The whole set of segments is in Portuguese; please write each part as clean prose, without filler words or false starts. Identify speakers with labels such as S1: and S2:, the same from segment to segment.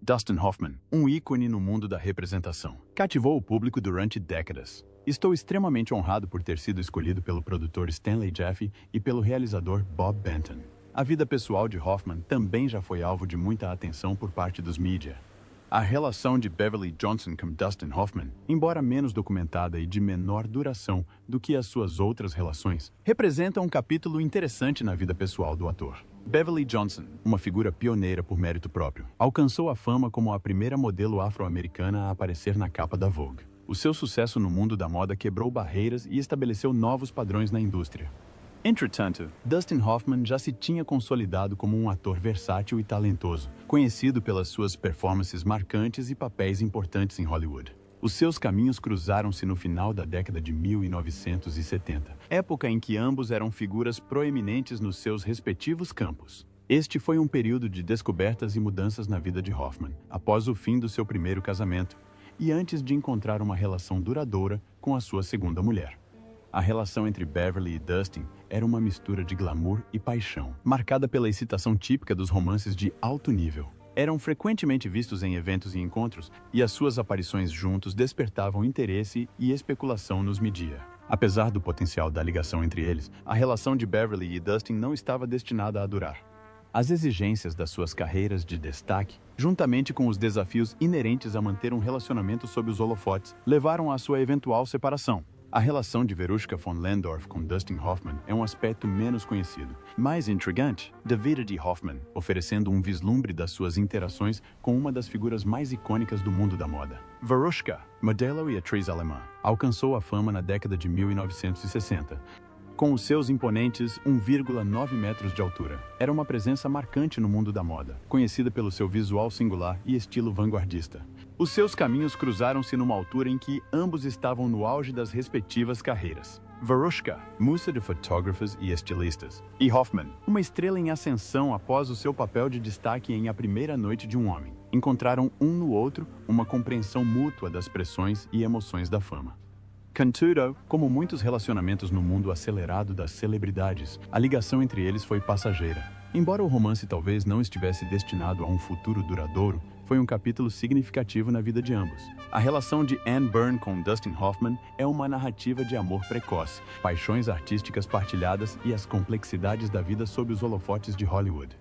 S1: Dustin Hoffman, um ícone no mundo da representação, cativou o público durante décadas. Estou extremamente honrado por ter sido escolhido pelo produtor Stanley Jaffe e pelo realizador Bob Benton. A vida pessoal de Hoffman também já foi alvo de muita atenção por parte dos mídia. A relação de Beverly Johnson com Dustin Hoffman, embora menos documentada e de menor duração do que as suas outras relações, representa um capítulo interessante na vida pessoal do ator. Beverly Johnson, uma figura pioneira por mérito próprio, alcançou a fama como a primeira modelo afro-americana a aparecer na capa da Vogue. O seu sucesso no mundo da moda quebrou barreiras e estabeleceu novos padrões na indústria. Entretanto, Dustin Hoffman já se tinha consolidado como um ator versátil e talentoso, conhecido pelas suas performances marcantes e papéis importantes em Hollywood. Os seus caminhos cruzaram-se no final da década de 1970, época em que ambos eram figuras proeminentes nos seus respectivos campos. Este foi um período de descobertas e mudanças na vida de Hoffman, após o fim do seu primeiro casamento, e antes de encontrar uma relação duradoura com a sua segunda mulher. A relação entre Beverly e Dustin era uma mistura de glamour e paixão, marcada pela excitação típica dos romances de alto nível. Eram frequentemente vistos em eventos e encontros, e as suas aparições juntos despertavam interesse e especulação nos mídia. Apesar do potencial da ligação entre eles, a relação de Beverly e Dustin não estava destinada a durar. As exigências das suas carreiras de destaque, juntamente com os desafios inerentes a manter um relacionamento sob os holofotes, levaram à sua eventual separação. A relação de Veruschka von Lehndorff com Dustin Hoffman é um aspecto menos conhecido, mais intrigante, da vida de Hoffman, oferecendo um vislumbre das suas interações com uma das figuras mais icônicas do mundo da moda. Veruschka, modelo e atriz alemã, alcançou a fama na década de 1960, com os seus imponentes 1,9 metros de altura. Era uma presença marcante no mundo da moda, conhecida pelo seu visual singular e estilo vanguardista. Os seus caminhos cruzaram-se numa altura em que ambos estavam no auge das respectivas carreiras. Veruschka, musa de fotógrafos e estilistas, e Hoffman, uma estrela em ascensão após o seu papel de destaque em A Primeira Noite de um Homem, encontraram um no outro uma compreensão mútua das pressões e emoções da fama. Contudo, como muitos relacionamentos no mundo acelerado das celebridades, a ligação entre eles foi passageira. Embora o romance talvez não estivesse destinado a um futuro duradouro, foi um capítulo significativo na vida de ambos. A relação de Anne Byrne com Dustin Hoffman é uma narrativa de amor precoce, paixões artísticas partilhadas e as complexidades da vida sob os holofotes de Hollywood.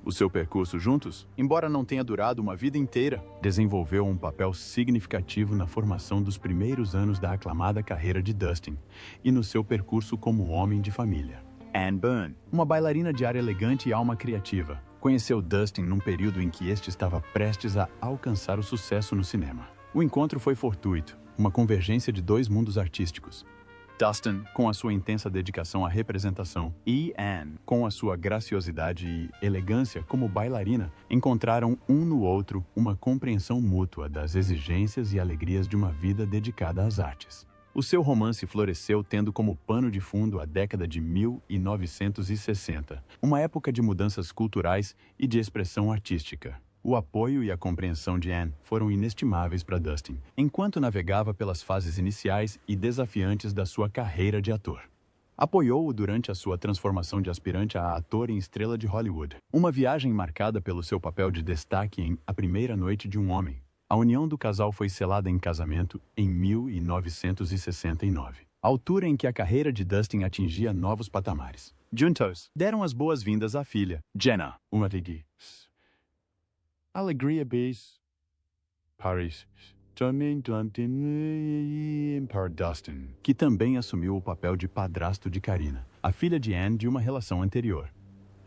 S1: O seu percurso juntos, embora não tenha durado uma vida inteira, desenvolveu um papel significativo na formação dos primeiros anos da aclamada carreira de Dustin e no seu percurso como homem de família. Anne Byrne, uma bailarina de ar elegante e alma criativa, conheceu Dustin num período em que este estava prestes a alcançar o sucesso no cinema. O encontro foi fortuito, uma convergência de dois mundos artísticos. Dustin, com a sua intensa dedicação à representação, e Anne, com a sua graciosidade e elegância como bailarina, encontraram um no outro uma compreensão mútua das exigências e alegrias de uma vida dedicada às artes. O seu romance floresceu tendo como pano de fundo a década de 1960, uma época de mudanças culturais e de expressão artística. O apoio e a compreensão de Anne foram inestimáveis para Dustin, enquanto navegava pelas fases iniciais e desafiantes da sua carreira de ator. Apoiou-o durante a sua transformação de aspirante a ator em estrela de Hollywood, uma viagem marcada pelo seu papel de destaque em A Primeira Noite de um Homem. A união do casal foi selada em casamento em 1969, altura em que a carreira de Dustin atingia novos patamares. Juntos, deram as boas-vindas à filha, Jenna, uma de Alegria bis Paris, também para Dustin, que também assumiu o papel de padrasto de Karina, a filha de Anne de uma relação anterior.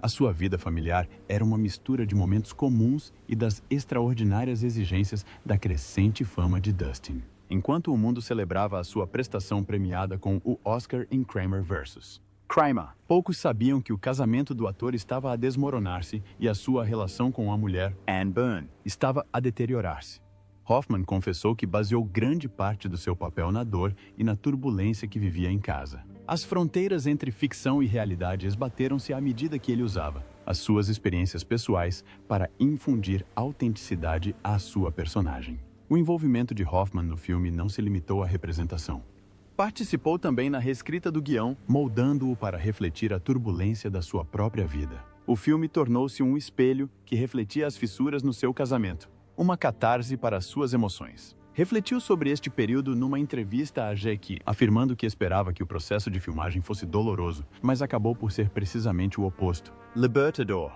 S1: A sua vida familiar era uma mistura de momentos comuns e das extraordinárias exigências da crescente fama de Dustin. Enquanto o mundo celebrava a sua prestação premiada com o Oscar em Kramer vs. Kramer, poucos sabiam que o casamento do ator estava a desmoronar-se e a sua relação com a mulher, Anne Byrne, estava a deteriorar-se. Hoffman confessou que baseou grande parte do seu papel na dor e na turbulência que vivia em casa. As fronteiras entre ficção e realidade esbateram-se à medida que ele usava as suas experiências pessoais para infundir autenticidade à sua personagem. O envolvimento de Hoffman no filme não se limitou à representação. Participou também na reescrita do guião, moldando-o para refletir a turbulência da sua própria vida. O filme tornou-se um espelho que refletia as fissuras no seu casamento. uma catarse para suas emoções. Refletiu sobre este período numa entrevista à GQ, afirmando que esperava que o processo de filmagem fosse doloroso, mas acabou por ser precisamente o oposto. Libertador.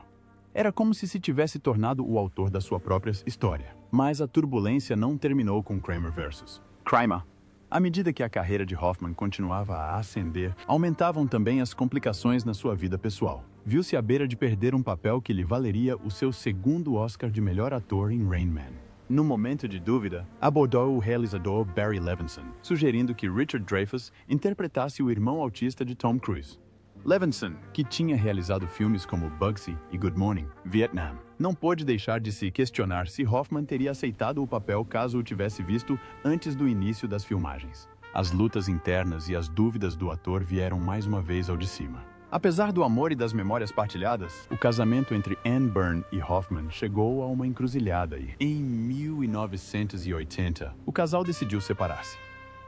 S1: Era como se tivesse tornado o autor da sua própria história. Mas a turbulência não terminou com Kramer vs. Kramer. À medida que a carreira de Hoffman continuava a ascender, aumentavam também as complicações na sua vida pessoal. Viu-se à beira de perder um papel que lhe valeria o seu segundo Oscar de melhor ator em Rain Man. No momento de dúvida, abordou o realizador Barry Levinson, sugerindo que Richard Dreyfuss interpretasse o irmão autista de Tom Cruise. Levinson, que tinha realizado filmes como Bugsy e Good Morning, Vietnam, não pôde deixar de se questionar se Hoffman teria aceitado o papel caso o tivesse visto antes do início das filmagens. As lutas internas e as dúvidas do ator vieram mais uma vez ao de cima. Apesar do amor e das memórias partilhadas, o casamento entre Anne Byrne e Hoffman chegou a uma encruzilhada e, em 1980, o casal decidiu separar-se.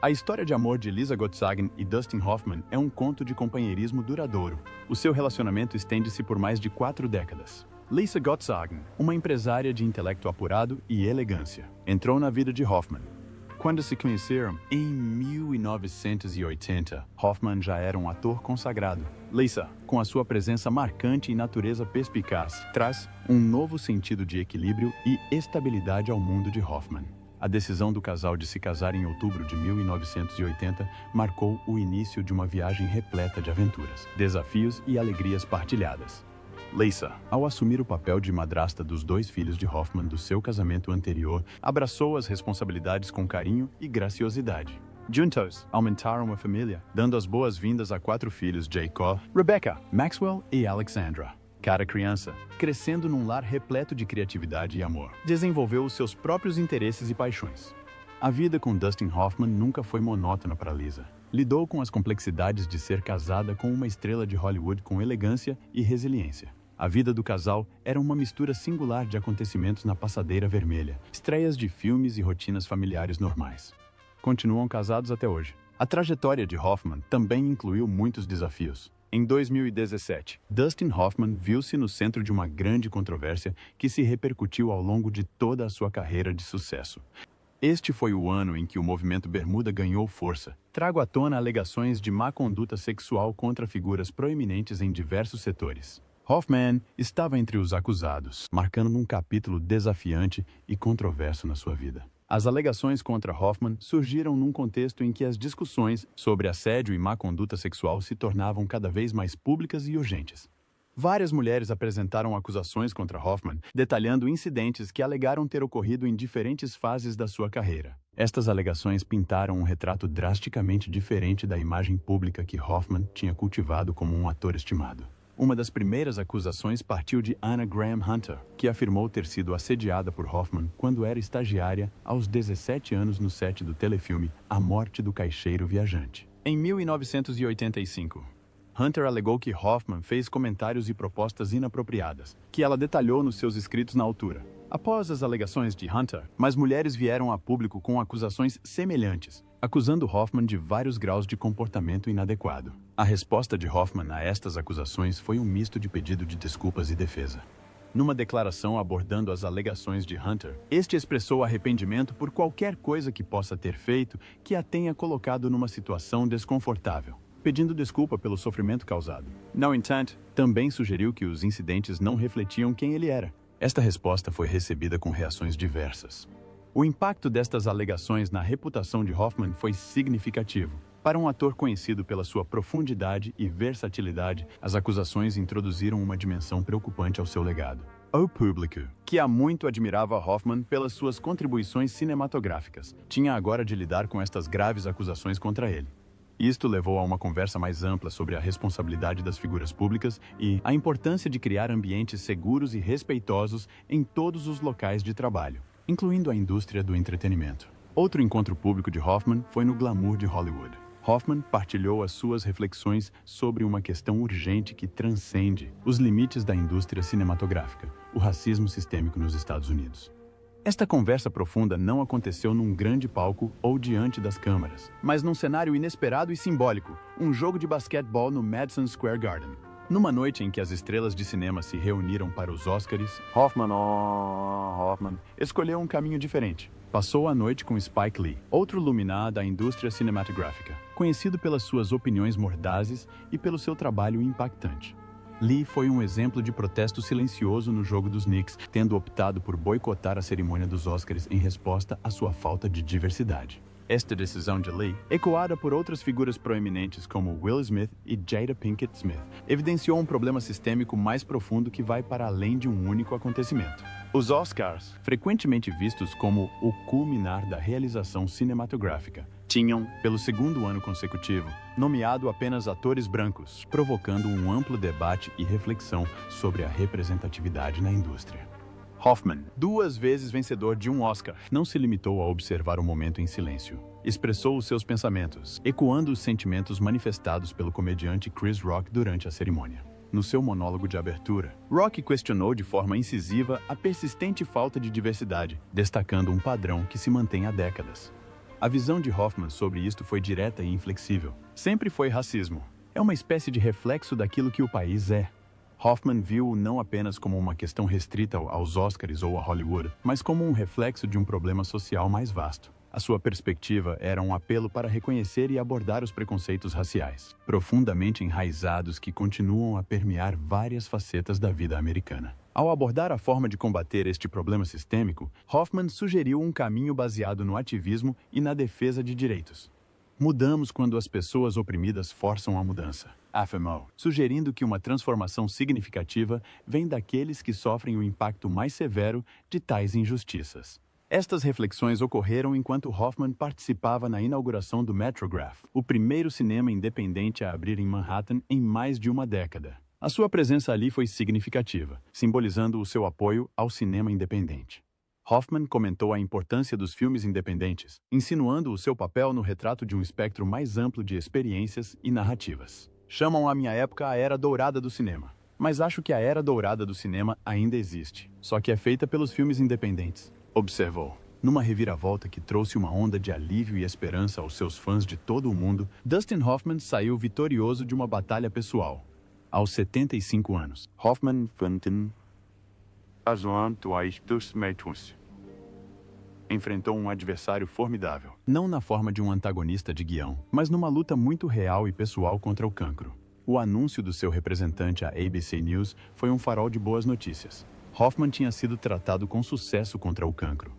S1: A história de amor de Lisa Gottsagen e Dustin Hoffman é um conto de companheirismo duradouro. O seu relacionamento estende-se por mais de 4 décadas. Lisa Gottsagen, uma empresária de intelecto apurado e elegância, entrou na vida de Hoffman. Quando se conheceram, em 1980, Hoffman já era um ator consagrado. Lisa, com a sua presença marcante e natureza perspicaz, traz um novo sentido de equilíbrio e estabilidade ao mundo de Hoffman. A decisão do casal de se casar em outubro de 1980 marcou o início de uma viagem repleta de aventuras, desafios e alegrias partilhadas. Lisa, ao assumir o papel de madrasta dos 2 filhos de Hoffman do seu casamento anterior, abraçou as responsabilidades com carinho e graciosidade. Juntos, aumentaram a família, dando as boas-vindas a 4 filhos: Jacob, Rebecca, Maxwell e Alexandra. Cada criança, crescendo num lar repleto de criatividade e amor, desenvolveu os seus próprios interesses e paixões. A vida com Dustin Hoffman nunca foi monótona para Lisa. Lidou com as complexidades de ser casada com uma estrela de Hollywood com elegância e resiliência. A vida do casal era uma mistura singular de acontecimentos na passadeira vermelha, estreias de filmes e rotinas familiares normais. Continuam casados até hoje. A trajetória de Hoffman também incluiu muitos desafios. Em 2017, Dustin Hoffman viu-se no centro de uma grande controvérsia que se repercutiu ao longo de toda a sua carreira de sucesso. Este foi o ano em que o movimento Bermuda ganhou força. Trago à tona alegações de má conduta sexual contra figuras proeminentes em diversos setores. Hoffman estava entre os acusados, marcando um capítulo desafiante e controverso na sua vida. As alegações contra Hoffman surgiram num contexto em que as discussões sobre assédio e má conduta sexual se tornavam cada vez mais públicas e urgentes. Várias mulheres apresentaram acusações contra Hoffman, detalhando incidentes que alegaram ter ocorrido em diferentes fases da sua carreira. Estas alegações pintaram um retrato drasticamente diferente da imagem pública que Hoffman tinha cultivado como um ator estimado. Uma das primeiras acusações partiu de Anna Graham Hunter, que afirmou ter sido assediada por Hoffman quando era estagiária aos 17 anos no set do telefilme A Morte do Caixeiro Viajante. Em 1985, Hunter alegou que Hoffman fez comentários e propostas inapropriadas, que ela detalhou nos seus escritos na altura. Após as alegações de Hunter, mais mulheres vieram a público com acusações semelhantes, acusando Hoffman de vários graus de comportamento inadequado. A resposta de Hoffman a estas acusações foi um misto de pedido de desculpas e defesa. Numa declaração abordando as alegações de Hunter, este expressou arrependimento por qualquer coisa que possa ter feito que a tenha colocado numa situação desconfortável, pedindo desculpa pelo sofrimento causado. No entanto, também sugeriu que os incidentes não refletiam quem ele era. Esta resposta foi recebida com reações diversas. O impacto destas alegações na reputação de Hoffman foi significativo. Para um ator conhecido pela sua profundidade e versatilidade, as acusações introduziram uma dimensão preocupante ao seu legado. O público, que há muito admirava Hoffman pelas suas contribuições cinematográficas, tinha agora de lidar com estas graves acusações contra ele. Isto levou a uma conversa mais ampla sobre a responsabilidade das figuras públicas e a importância de criar ambientes seguros e respeitosos em todos os locais de trabalho, incluindo a indústria do entretenimento. Outro encontro público de Hoffman foi no glamour de Hollywood. Hoffman partilhou as suas reflexões sobre uma questão urgente que transcende os limites da indústria cinematográfica: o racismo sistêmico nos Estados Unidos. Esta conversa profunda não aconteceu num grande palco ou diante das câmeras, mas num cenário inesperado e simbólico, um jogo de basquetebol no Madison Square Garden. Numa noite em que as estrelas de cinema se reuniram para os Oscars, Hoffman escolheu um caminho diferente. Passou a noite com Spike Lee, outro luminar da indústria cinematográfica, conhecido pelas suas opiniões mordazes e pelo seu trabalho impactante. Lee foi um exemplo de protesto silencioso no jogo dos Knicks, tendo optado por boicotar a cerimônia dos Oscars em resposta à sua falta de diversidade. Esta decisão de Lee, ecoada por outras figuras proeminentes como Will Smith e Jada Pinkett Smith, evidenciou um problema sistêmico mais profundo que vai para além de um único acontecimento. Os Oscars, frequentemente vistos como o culminar da realização cinematográfica, tinham, pelo segundo ano consecutivo, nomeado apenas atores brancos, provocando um amplo debate e reflexão sobre a representatividade na indústria. Hoffman, 2 vezes vencedor de um Oscar, não se limitou a observar o momento em silêncio. Expressou os seus pensamentos, ecoando os sentimentos manifestados pelo comediante Chris Rock durante a cerimônia. No seu monólogo de abertura, Rock questionou de forma incisiva a persistente falta de diversidade, destacando um padrão que se mantém há décadas. A visão de Hoffman sobre isto foi direta e inflexível. Sempre foi racismo. É uma espécie de reflexo daquilo que o país é. Hoffman viu-o não apenas como uma questão restrita aos Oscars ou a Hollywood, mas como um reflexo de um problema social mais vasto. A sua perspectiva era um apelo para reconhecer e abordar os preconceitos raciais, profundamente enraizados que continuam a permear várias facetas da vida americana. Ao abordar a forma de combater este problema sistêmico, Hoffman sugeriu um caminho baseado no ativismo e na defesa de direitos. Mudamos quando as pessoas oprimidas forçam a mudança, afirmou, sugerindo que uma transformação significativa vem daqueles que sofrem o impacto mais severo de tais injustiças. Estas reflexões ocorreram enquanto Hoffman participava na inauguração do Metrograph, o primeiro cinema independente a abrir em Manhattan em mais de uma década. A sua presença ali foi significativa, simbolizando o seu apoio ao cinema independente. Hoffman comentou a importância dos filmes independentes, insinuando o seu papel no retrato de um espectro mais amplo de experiências e narrativas. Chamam a minha época a Era Dourada do cinema. Mas acho que a Era Dourada do cinema ainda existe, só que é feita pelos filmes independentes, observou. Numa reviravolta que trouxe uma onda de alívio e esperança aos seus fãs de todo o mundo, Dustin Hoffman saiu vitorioso de uma batalha pessoal. Aos 75 anos, Hoffman enfrentou um adversário formidável, não na forma de um antagonista de guião, mas numa luta muito real e pessoal contra o cancro. O anúncio do seu representante à ABC News foi um farol de boas notícias. Hoffman tinha sido tratado com sucesso contra o cancro.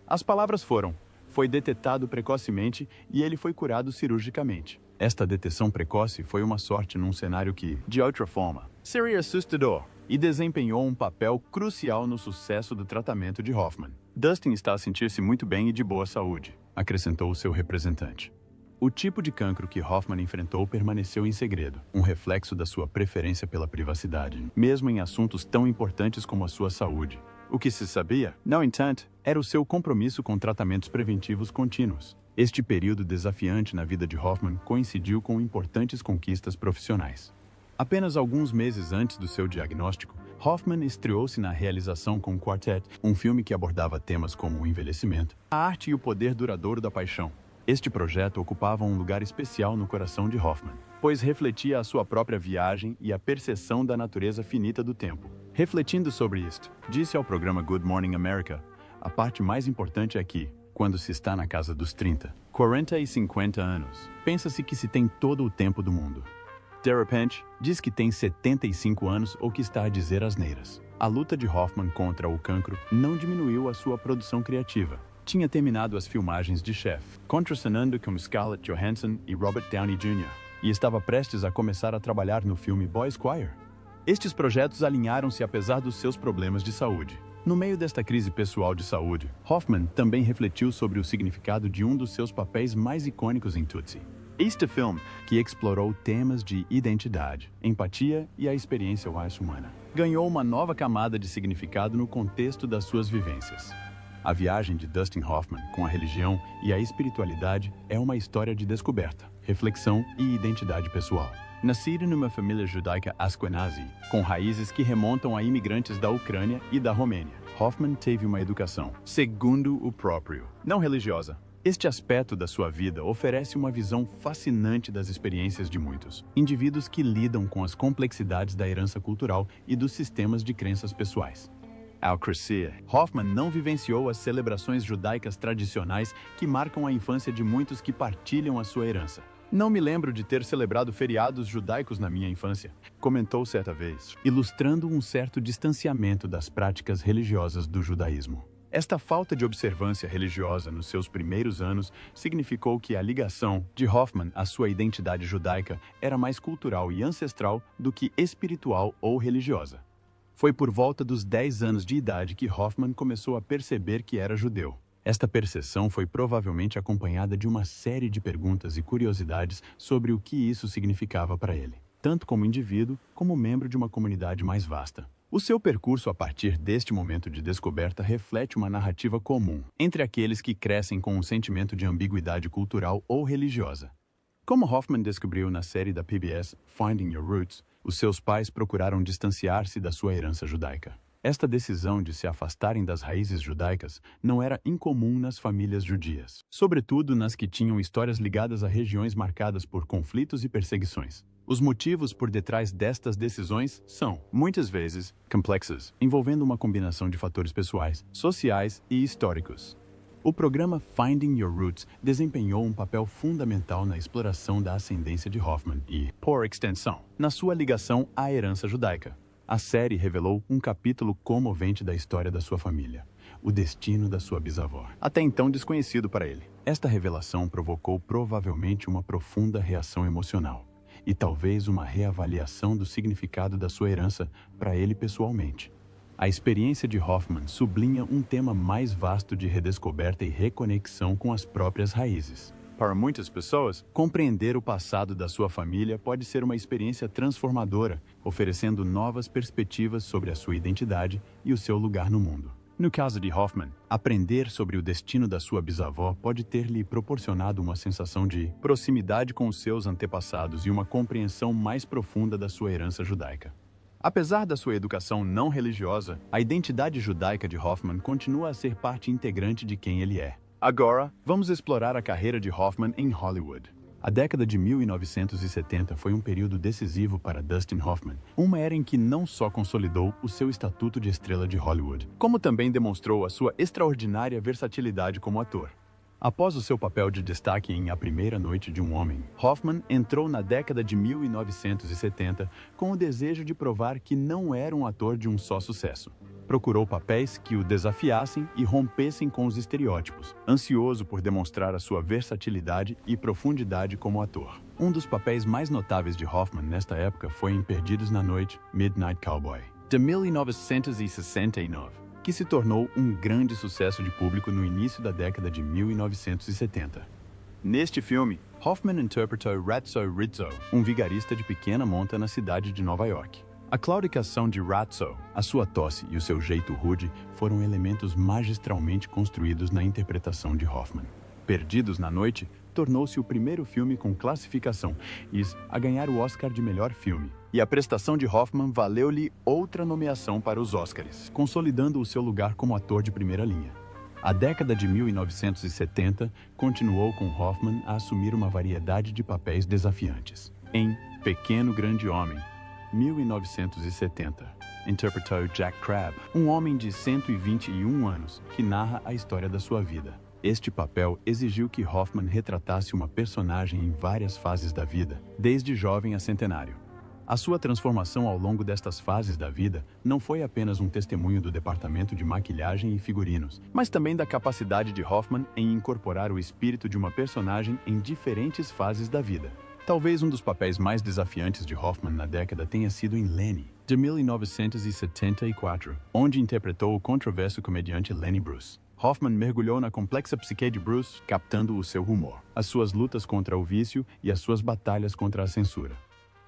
S1: As palavras foram: foi detetado precocemente e ele foi curado cirurgicamente. Esta detecção precoce foi uma sorte num cenário que, de outra forma, seria assustador, e desempenhou um papel crucial no sucesso do tratamento de Hoffman. Dustin está a sentir-se muito bem e de boa saúde, acrescentou o seu representante. O tipo de cancro que Hoffman enfrentou permaneceu em segredo, um reflexo da sua preferência pela privacidade, mesmo em assuntos tão importantes como a sua saúde. O que se sabia, no entanto, era o seu compromisso com tratamentos preventivos contínuos. Este período desafiante na vida de Hoffman coincidiu com importantes conquistas profissionais. Apenas alguns meses antes do seu diagnóstico, Hoffman estreou-se na realização com Quartet, um filme que abordava temas como o envelhecimento, a arte e o poder duradouro da paixão. Este projeto ocupava um lugar especial no coração de Hoffman, pois refletia a sua própria viagem e a percepção da natureza finita do tempo. Refletindo sobre isto, disse ao programa Good Morning America: a parte mais importante é que, quando se está na casa dos 30, 40 e 50 anos, pensa-se que se tem todo o tempo do mundo. De repente, diz que tem 75 anos ou que está a dizer asneiras. A luta de Hoffman contra o cancro não diminuiu a sua produção criativa. Tinha terminado as filmagens de Chef, contracenando com Scarlett Johansson e Robert Downey Jr., e estava prestes a começar a trabalhar no filme Boy Squire. Estes projetos alinharam-se apesar dos seus problemas de saúde. No meio desta crise pessoal de saúde, Hoffman também refletiu sobre o significado de um dos seus papéis mais icônicos em Tootsie. Este filme, que explorou temas de identidade, empatia e a experiência humana, ganhou uma nova camada de significado no contexto das suas vivências. A viagem de Dustin Hoffman com a religião e a espiritualidade é uma história de descoberta, reflexão e identidade pessoal. Nascido numa família judaica Ashkenazi, com raízes que remontam a imigrantes da Ucrânia e da Romênia, Hoffman teve uma educação, segundo o próprio, não religiosa, Este aspecto da sua vida oferece uma visão fascinante das experiências de muitos indivíduos que lidam com as complexidades da herança cultural e dos sistemas de crenças pessoais. Ao crescer, Hoffman não vivenciou as celebrações judaicas tradicionais que marcam a infância de muitos que partilham a sua herança. Não me lembro de ter celebrado feriados judaicos na minha infância, comentou certa vez, ilustrando um certo distanciamento das práticas religiosas do judaísmo. Esta falta de observância religiosa nos seus primeiros anos significou que a ligação de Hoffman à sua identidade judaica era mais cultural e ancestral do que espiritual ou religiosa. Foi por volta dos 10 anos de idade que Hoffman começou a perceber que era judeu. Esta percepção foi provavelmente acompanhada de uma série de perguntas e curiosidades sobre o que isso significava para ele, tanto como indivíduo como membro de uma comunidade mais vasta. O seu percurso a partir deste momento de descoberta reflete uma narrativa comum entre aqueles que crescem com um sentimento de ambiguidade cultural ou religiosa. Como Hoffman descobriu na série da PBS Finding Your Roots, os seus pais procuraram distanciar-se da sua herança judaica. Esta decisão de se afastarem das raízes judaicas não era incomum nas famílias judias, sobretudo nas que tinham histórias ligadas a regiões marcadas por conflitos e perseguições. Os motivos por detrás destas decisões são, muitas vezes, complexos, envolvendo uma combinação de fatores pessoais, sociais e históricos. O programa Finding Your Roots desempenhou um papel fundamental na exploração da ascendência de Hoffman e, por extensão, na sua ligação à herança judaica. A série revelou um capítulo comovente da história da sua família, o destino da sua bisavó, até então desconhecido para ele. Esta revelação provocou provavelmente uma profunda reação emocional e talvez uma reavaliação do significado da sua herança para ele pessoalmente. A experiência de Hoffman sublinha um tema mais vasto de redescoberta e reconexão com as próprias raízes. Para muitas pessoas, compreender o passado da sua família pode ser uma experiência transformadora, oferecendo novas perspectivas sobre a sua identidade e o seu lugar no mundo. No caso de Hoffman, aprender sobre o destino da sua bisavó pode ter lhe proporcionado uma sensação de proximidade com os seus antepassados e uma compreensão mais profunda da sua herança judaica. Apesar da sua educação não religiosa, a identidade judaica de Hoffman continua a ser parte integrante de quem ele é. Agora, vamos explorar a carreira de Hoffman em Hollywood. A década de 1970 foi um período decisivo para Dustin Hoffman, uma era em que não só consolidou o seu estatuto de estrela de Hollywood, como também demonstrou a sua extraordinária versatilidade como ator. Após o seu papel de destaque em A Primeira Noite de um Homem, Hoffman entrou na década de 1970 com o desejo de provar que não era um ator de um só sucesso. Procurou papéis que o desafiassem e rompessem com os estereótipos, ansioso por demonstrar a sua versatilidade e profundidade como ator. Um dos papéis mais notáveis de Hoffman nesta época foi em Perdidos na Noite, Midnight Cowboy, de 1969, que se tornou um grande sucesso de público no início da década de 1970. Neste filme, Hoffman interpretou Ratso Rizzo, um vigarista de pequena monta na cidade de Nova York. A claudicação de Ratso, a sua tosse e o seu jeito rude foram elementos magistralmente construídos na interpretação de Hoffman. Perdidos na Noite tornou-se o primeiro filme com classificação IS a ganhar o Oscar de melhor filme, e a prestação de Hoffman valeu-lhe outra nomeação para os Oscars, consolidando o seu lugar como ator de primeira linha. A década de 1970 continuou com Hoffman a assumir uma variedade de papéis desafiantes. Em Pequeno Grande Homem, 1970, interpretou Jack Crabb, um homem de 121 anos que narra a história da sua vida. Este papel exigiu que Hoffman retratasse uma personagem em várias fases da vida, desde jovem a centenário. A sua transformação ao longo destas fases da vida não foi apenas um testemunho do departamento de maquilhagem e figurinos, mas também da capacidade de Hoffman em incorporar o espírito de uma personagem em diferentes fases da vida. Talvez um dos papéis mais desafiantes de Hoffman na década tenha sido em Lenny, de 1974, onde interpretou o controverso comediante Lenny Bruce. Hoffman mergulhou na complexa psique de Bruce, captando o seu humor, as suas lutas contra o vício e as suas batalhas contra a censura.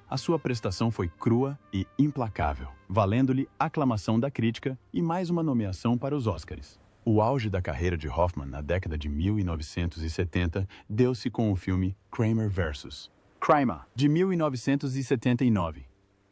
S1: A sua prestação foi crua e implacável, valendo-lhe aclamação da crítica e mais uma nomeação para os Oscars. O auge da carreira de Hoffman na década de 1970 deu-se com o filme Kramer vs. Kramer, de 1979.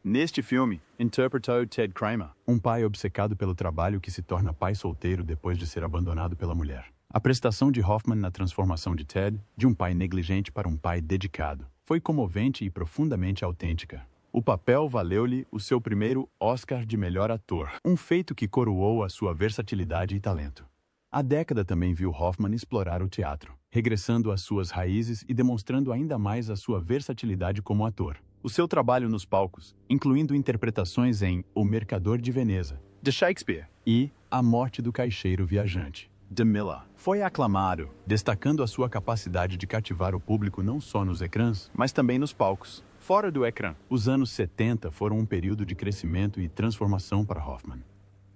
S1: Neste filme, interpretou Ted Kramer, um pai obcecado pelo trabalho que se torna pai solteiro depois de ser abandonado pela mulher. A prestação de Hoffman na transformação de Ted, de um pai negligente para um pai dedicado, foi comovente e profundamente autêntica. O papel valeu-lhe o seu primeiro Oscar de melhor ator, um feito que coroou a sua versatilidade e talento. A década também viu Hoffman explorar o teatro, regressando às suas raízes e demonstrando ainda mais a sua versatilidade como ator. O seu trabalho nos palcos, incluindo interpretações em O Mercador de Veneza, de Shakespeare, e A Morte do Caixeiro Viajante, de Miller, foi aclamado, destacando a sua capacidade de cativar o público não só nos ecrãs, mas também nos palcos, fora do ecrã. Os anos 70 foram um período de crescimento e transformação para Hoffman.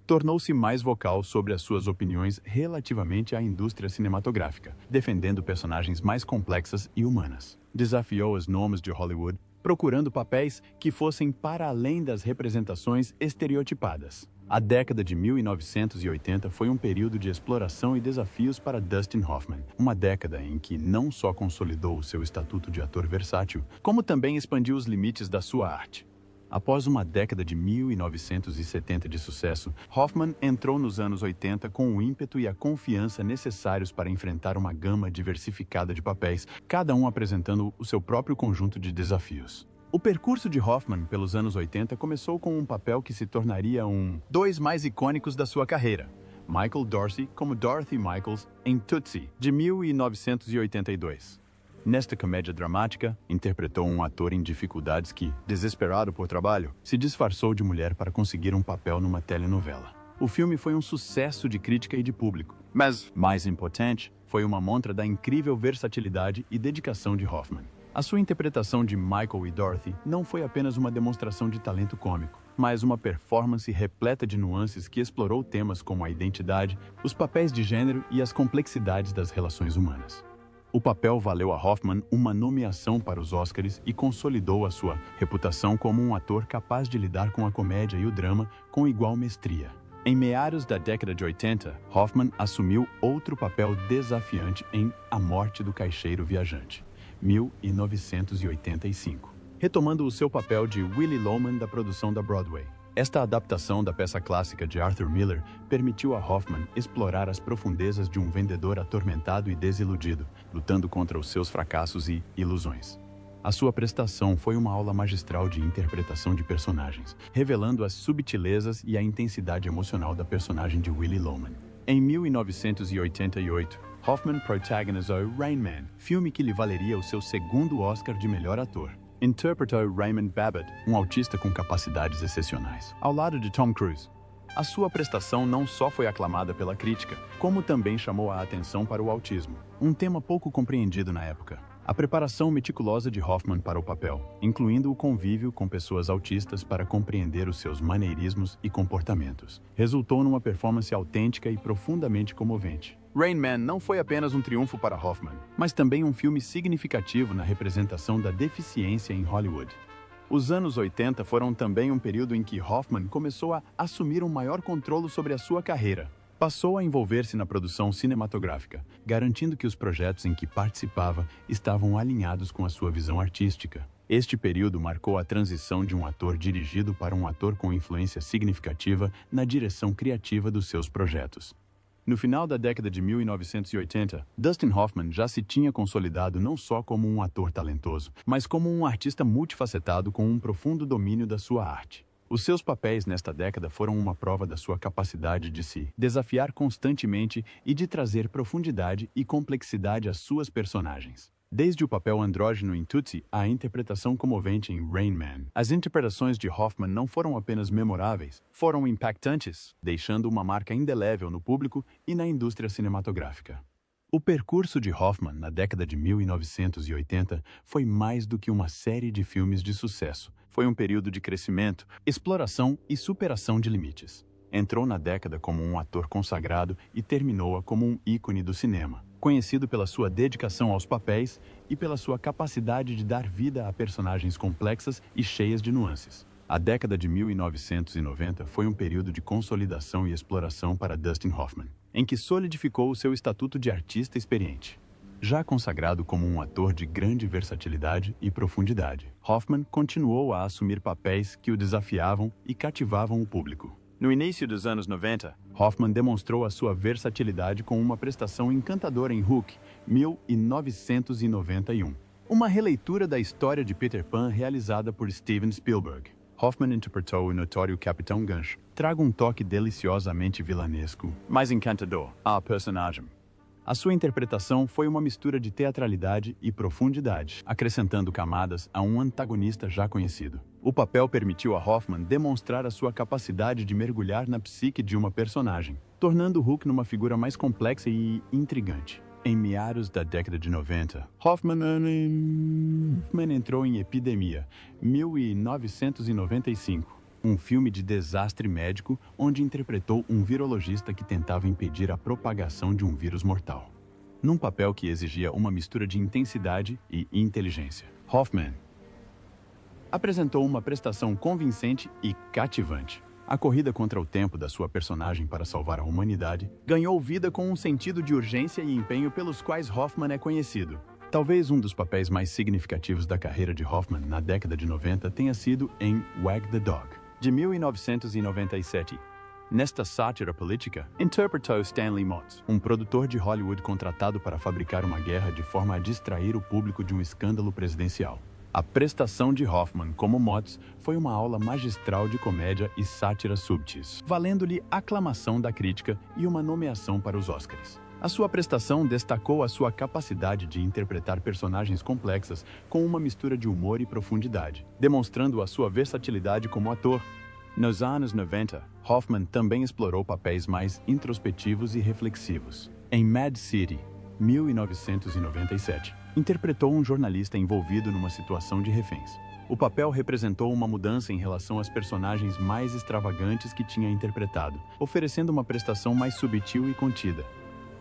S1: Tornou-se mais vocal sobre as suas opiniões relativamente à indústria cinematográfica, defendendo personagens mais complexas e humanas. Desafiou os nomes de Hollywood, procurando papéis que fossem para além das representações estereotipadas. A década de 1980 foi um período de exploração e desafios para Dustin Hoffman, uma década em que não só consolidou o seu estatuto de ator versátil, como também expandiu os limites da sua arte. Após uma década de 1970 de sucesso, Hoffman entrou nos anos 80 com o ímpeto e a confiança necessários para enfrentar uma gama diversificada de papéis, cada um apresentando o seu próprio conjunto de desafios. O percurso de Hoffman pelos anos 80 começou com um papel que se tornaria dos mais icônicos da sua carreira. Michael Dorsey como Dorothy Michaels em Tootsie, de 1982. Nesta comédia dramática, interpretou um ator em dificuldades que, desesperado por trabalho, se disfarçou de mulher para conseguir um papel numa telenovela. O filme foi um sucesso de crítica e de público, mas, mais importante, foi uma montra da incrível versatilidade e dedicação de Hoffman. A sua interpretação de Michael e Dorothy não foi apenas uma demonstração de talento cômico, mas uma performance repleta de nuances que explorou temas como a identidade, os papéis de gênero e as complexidades das relações humanas. O papel valeu a Hoffman uma nomeação para os Oscars e consolidou a sua reputação como um ator capaz de lidar com a comédia e o drama com igual mestria. Em meados da década de 80, Hoffman assumiu outro papel desafiante em A Morte do Caixeiro Viajante, 1985, retomando o seu papel de Willy Loman da produção da Broadway. Esta adaptação da peça clássica de Arthur Miller permitiu a Hoffman explorar as profundezas de um vendedor atormentado e desiludido, lutando contra os seus fracassos e ilusões. A sua prestação foi uma aula magistral de interpretação de personagens, revelando as subtilezas e a intensidade emocional da personagem de Willy Loman. Em 1988, Hoffman protagonizou Rain Man, filme que lhe valeria o seu segundo Oscar de melhor ator. Interpretou Raymond Babbitt, um autista com capacidades excepcionais, ao lado de Tom Cruise. A sua prestação não só foi aclamada pela crítica, como também chamou a atenção para o autismo, um tema pouco compreendido na época. A preparação meticulosa de Hoffman para o papel, incluindo o convívio com pessoas autistas para compreender os seus maneirismos e comportamentos, resultou numa performance autêntica e profundamente comovente. Rain Man não foi apenas um triunfo para Hoffman, mas também um filme significativo na representação da deficiência em Hollywood. Os anos 80 foram também um período em que Hoffman começou a assumir um maior controle sobre a sua carreira. Passou a envolver-se na produção cinematográfica, garantindo que os projetos em que participava estavam alinhados com a sua visão artística. Este período marcou a transição de um ator dirigido para um ator com influência significativa na direção criativa dos seus projetos. No final da década de 1980, Dustin Hoffman já se tinha consolidado não só como um ator talentoso, mas como um artista multifacetado com um profundo domínio da sua arte. Os seus papéis nesta década foram uma prova da sua capacidade de se desafiar constantemente e de trazer profundidade e complexidade às suas personagens. Desde o papel andrógeno em Tootsie à interpretação comovente em Rain Man, as interpretações de Hoffman não foram apenas memoráveis, foram impactantes, deixando uma marca indelével no público e na indústria cinematográfica. O percurso de Hoffman na década de 1980 foi mais do que uma série de filmes de sucesso. Foi um período de crescimento, exploração e superação de limites. Entrou na década como um ator consagrado e terminou-a como um ícone do cinema, conhecido pela sua dedicação aos papéis e pela sua capacidade de dar vida a personagens complexas e cheias de nuances. A década de 1990 foi um período de consolidação e exploração para Dustin Hoffman, em que solidificou o seu estatuto de artista experiente. Já consagrado como um ator de grande versatilidade e profundidade, Hoffman continuou a assumir papéis que o desafiavam e cativavam o público. No início dos anos 90, Hoffman demonstrou a sua versatilidade com uma prestação encantadora em Hook, 1991. Uma releitura da história de Peter Pan realizada por Steven Spielberg. Hoffman interpretou o notório Capitão Gancho. Traga um toque deliciosamente vilanesco, mas encantador, ao personagem. A sua interpretação foi uma mistura de teatralidade e profundidade, acrescentando camadas a um antagonista já conhecido. O papel permitiu a Hoffman demonstrar a sua capacidade de mergulhar na psique de uma personagem, tornando Hook numa figura mais complexa e intrigante. Em meados da década de 90, Hoffman entrou em Epidemia, 1995, um filme de desastre médico onde interpretou um virologista que tentava impedir a propagação de um vírus mortal. Num papel que exigia uma mistura de intensidade e inteligência, Hoffman apresentou uma prestação convincente e cativante. A corrida contra o tempo da sua personagem para salvar a humanidade ganhou vida com um sentido de urgência e empenho pelos quais Hoffman é conhecido. Talvez um dos papéis mais significativos da carreira de Hoffman na década de 90 tenha sido em Wag the Dog, de 1997. Nesta sátira política, interpretou Stanley Motz, um produtor de Hollywood contratado para fabricar uma guerra de forma a distrair o público de um escândalo presidencial. A prestação de Hoffman como Motz foi uma aula magistral de comédia e sátira subtis, valendo-lhe aclamação da crítica e uma nomeação para os Oscars. A sua prestação destacou a sua capacidade de interpretar personagens complexas com uma mistura de humor e profundidade, demonstrando a sua versatilidade como ator. Nos anos 90, Hoffman também explorou papéis mais introspectivos e reflexivos. Em Mad City, 1997, interpretou um jornalista envolvido numa situação de reféns. O papel representou uma mudança em relação às personagens mais extravagantes que tinha interpretado, oferecendo uma prestação mais sutil e contida.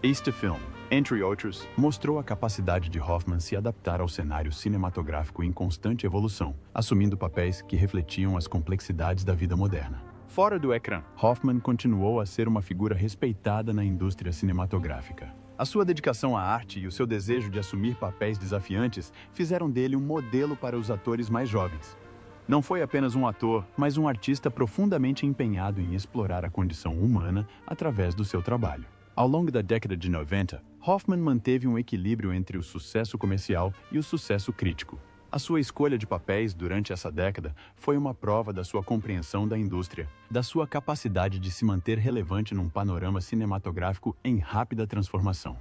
S1: Este filme, entre outros, mostrou a capacidade de Hoffman se adaptar ao cenário cinematográfico em constante evolução, assumindo papéis que refletiam as complexidades da vida moderna. Fora do ecrã, Hoffman continuou a ser uma figura respeitada na indústria cinematográfica. A sua dedicação à arte e o seu desejo de assumir papéis desafiantes fizeram dele um modelo para os atores mais jovens. Não foi apenas um ator, mas um artista profundamente empenhado em explorar a condição humana através do seu trabalho. Ao longo da década de 90, Hoffman manteve um equilíbrio entre o sucesso comercial e o sucesso crítico. A sua escolha de papéis durante essa década foi uma prova da sua compreensão da indústria, da sua capacidade de se manter relevante num panorama cinematográfico em rápida transformação.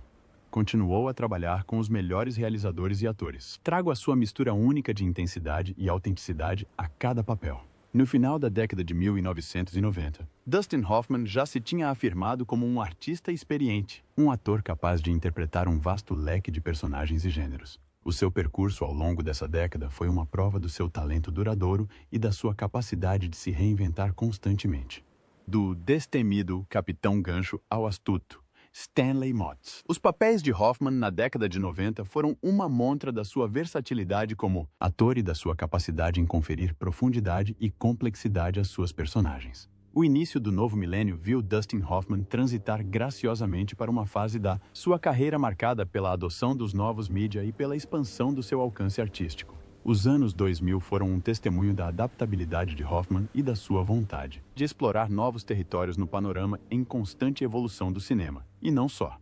S1: Continuou a trabalhar com os melhores realizadores e atores. Trago a sua mistura única de intensidade e autenticidade a cada papel. No final da década de 1990, Dustin Hoffman já se tinha afirmado como um artista experiente, um ator capaz de interpretar um vasto leque de personagens e gêneros. O seu percurso ao longo dessa década foi uma prova do seu talento duradouro e da sua capacidade de se reinventar constantemente. Do destemido Capitão Gancho ao astuto Stanley Motz. Os papéis de Hoffman na década de 90 foram uma montra da sua versatilidade como ator e da sua capacidade em conferir profundidade e complexidade às suas personagens. O início do novo milênio viu Dustin Hoffman transitar graciosamente para uma fase da sua carreira marcada pela adoção dos novos mídia e pela expansão do seu alcance artístico. Os anos 2000 foram um testemunho da adaptabilidade de Hoffman e da sua vontade de explorar novos territórios no panorama em constante evolução do cinema. E não só.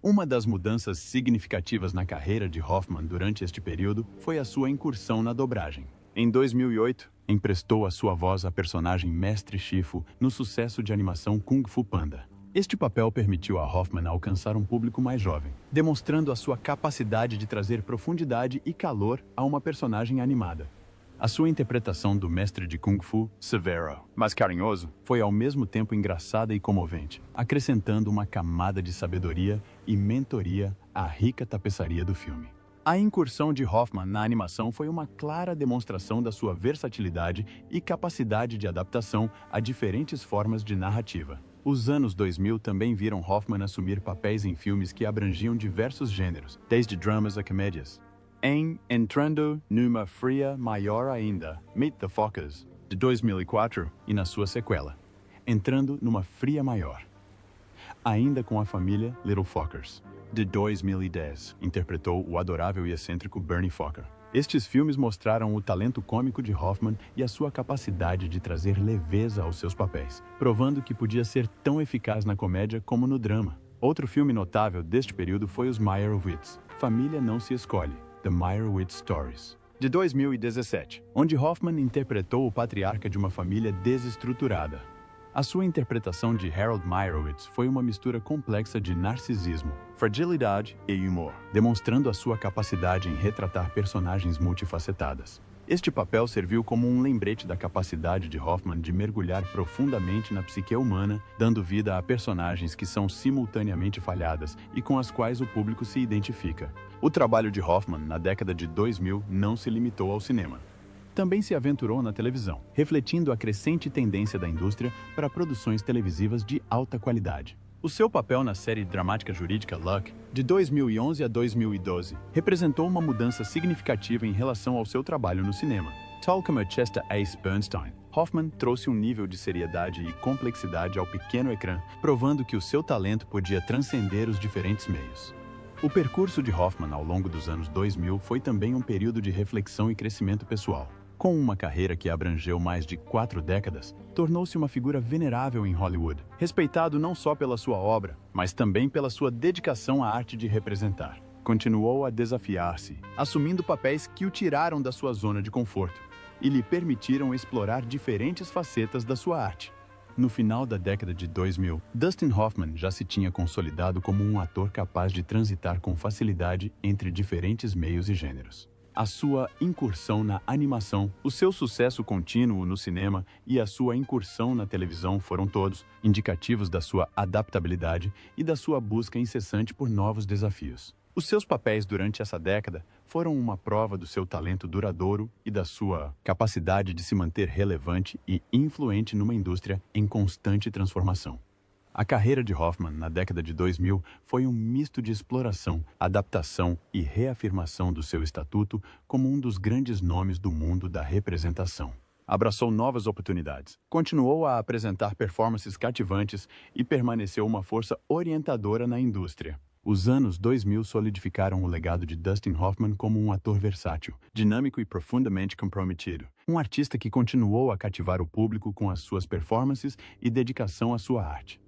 S1: Uma das mudanças significativas na carreira de Hoffman durante este período foi a sua incursão na dobragem. Em 2008, emprestou a sua voz à personagem Mestre Shifu no sucesso de animação Kung Fu Panda. Este papel permitiu a Hoffman alcançar um público mais jovem, demonstrando a sua capacidade de trazer profundidade e calor a uma personagem animada. A sua interpretação do mestre de Kung Fu, severo, mas carinhoso, foi ao mesmo tempo engraçada e comovente, acrescentando uma camada de sabedoria e mentoria à rica tapeçaria do filme. A incursão de Hoffman na animação foi uma clara demonstração da sua versatilidade e capacidade de adaptação a diferentes formas de narrativa. Os anos 2000 também viram Hoffman assumir papéis em filmes que abrangiam diversos gêneros, desde dramas a comédias. Em Entrando numa Fria Maior Ainda, Meet the Fockers, de 2004, e na sua sequela, Entrando numa Fria Maior, ainda com a família Little Fockers, de 2010, interpretou o adorável e excêntrico Bernie Focker. Estes filmes mostraram o talento cômico de Hoffman e a sua capacidade de trazer leveza aos seus papéis, provando que podia ser tão eficaz na comédia como no drama. Outro filme notável deste período foi Os Meyerowitz, Família Não Se Escolhe, The Meyerowitz Stories, de 2017, onde Hoffman interpretou o patriarca de uma família desestruturada. A sua interpretação de Harold Meyerowitz foi uma mistura complexa de narcisismo, fragilidade e humor, demonstrando a sua capacidade em retratar personagens multifacetadas. Este papel serviu como um lembrete da capacidade de Hoffman de mergulhar profundamente na psique humana, dando vida a personagens que são simultaneamente falhadas e com as quais o público se identifica. O trabalho de Hoffman na década de 2000 não se limitou ao cinema. Também se aventurou na televisão, refletindo a crescente tendência da indústria para produções televisivas de alta qualidade. O seu papel na série dramática jurídica Luck, de 2011 a 2012, representou uma mudança significativa em relação ao seu trabalho no cinema. Tal como Chester Ace Bernstein, Hoffman trouxe um nível de seriedade e complexidade ao pequeno ecrã, provando que o seu talento podia transcender os diferentes meios. O percurso de Hoffman ao longo dos anos 2000 foi também um período de reflexão e crescimento pessoal. Com uma carreira que abrangeu mais de 4 décadas, tornou-se uma figura venerável em Hollywood, respeitado não só pela sua obra, mas também pela sua dedicação à arte de representar. Continuou a desafiar-se, assumindo papéis que o tiraram da sua zona de conforto e lhe permitiram explorar diferentes facetas da sua arte. No final da década de 2000, Dustin Hoffman já se tinha consolidado como um ator capaz de transitar com facilidade entre diferentes meios e gêneros. A sua incursão na animação, o seu sucesso contínuo no cinema e a sua incursão na televisão foram todos indicativos da sua adaptabilidade e da sua busca incessante por novos desafios. Os seus papéis durante essa década foram uma prova do seu talento duradouro e da sua capacidade de se manter relevante e influente numa indústria em constante transformação. A carreira de Hoffman na década de 2000 foi um misto de exploração, adaptação e reafirmação do seu estatuto como um dos grandes nomes do mundo da representação. Abraçou novas oportunidades, continuou a apresentar performances cativantes e permaneceu uma força orientadora na indústria. Os anos 2000 solidificaram o legado de Dustin Hoffman como um ator versátil, dinâmico e profundamente comprometido. Um artista que continuou a cativar o público com as suas performances e dedicação à sua arte.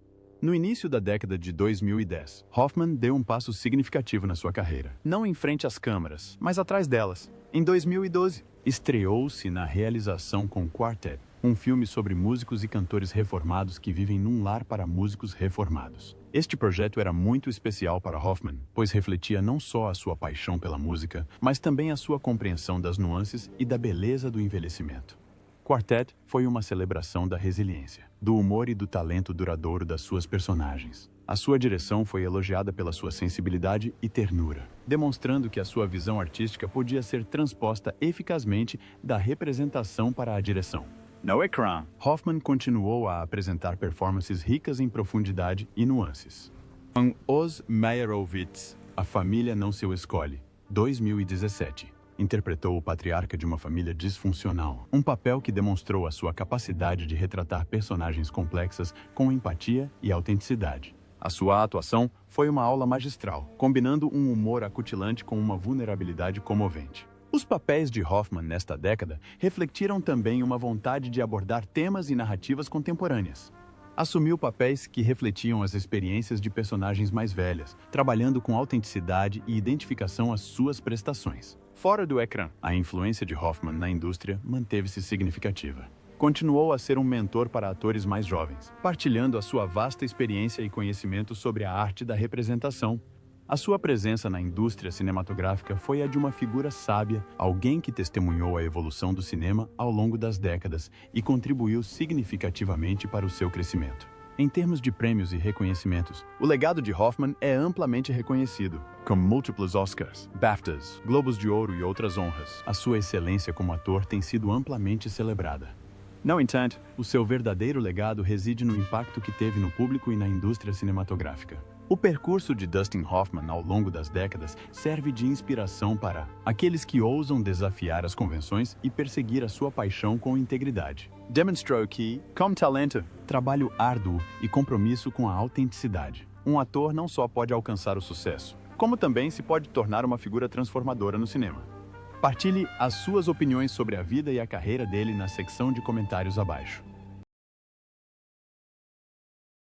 S1: No início da década de 2010, Hoffman deu um passo significativo na sua carreira. Não em frente às câmeras, mas atrás delas. Em 2012, estreou-se na realização com Quartet, um filme sobre músicos e cantores reformados que vivem num lar para músicos reformados. Este projeto era muito especial para Hoffman, pois refletia não só a sua paixão pela música, mas também a sua compreensão das nuances e da beleza do envelhecimento. Quartet foi uma celebração da resiliência, do humor e do talento duradouro das suas personagens. A sua direção foi elogiada pela sua sensibilidade e ternura, demonstrando que a sua visão artística podia ser transposta eficazmente da representação para a direção. No ecrã, Hoffman continuou a apresentar performances ricas em profundidade e nuances. Em Os Meyerowitz, A Família Não Se Escolhe, 2017. Interpretou o patriarca de uma família disfuncional, um papel que demonstrou a sua capacidade de retratar personagens complexas com empatia e autenticidade. A sua atuação foi uma aula magistral, combinando um humor acutilante com uma vulnerabilidade comovente. Os papéis de Hoffman nesta década refletiram também uma vontade de abordar temas e narrativas contemporâneas. Assumiu papéis que refletiam as experiências de personagens mais velhas, trabalhando com autenticidade e identificação às suas prestações. Fora do ecrã, a influência de Hoffman na indústria manteve-se significativa. Continuou a ser um mentor para atores mais jovens, partilhando a sua vasta experiência e conhecimento sobre a arte da representação. A sua presença na indústria cinematográfica foi a de uma figura sábia, alguém que testemunhou a evolução do cinema ao longo das décadas e contribuiu significativamente para o seu crescimento. Em termos de prêmios e reconhecimentos, o legado de Hoffman é amplamente reconhecido, com múltiplos Oscars, BAFTAs, Globos de Ouro e outras honras. A sua excelência como ator tem sido amplamente celebrada. No entanto, o seu verdadeiro legado reside no impacto que teve no público e na indústria cinematográfica. O percurso de Dustin Hoffman ao longo das décadas serve de inspiração para aqueles que ousam desafiar as convenções e perseguir a sua paixão com integridade. Demonstrou que, como talento, trabalho árduo e compromisso com a autenticidade. Um ator não só pode alcançar o sucesso, como também se pode tornar uma figura transformadora no cinema. Partilhe as suas opiniões sobre a vida e a carreira dele na secção de comentários abaixo.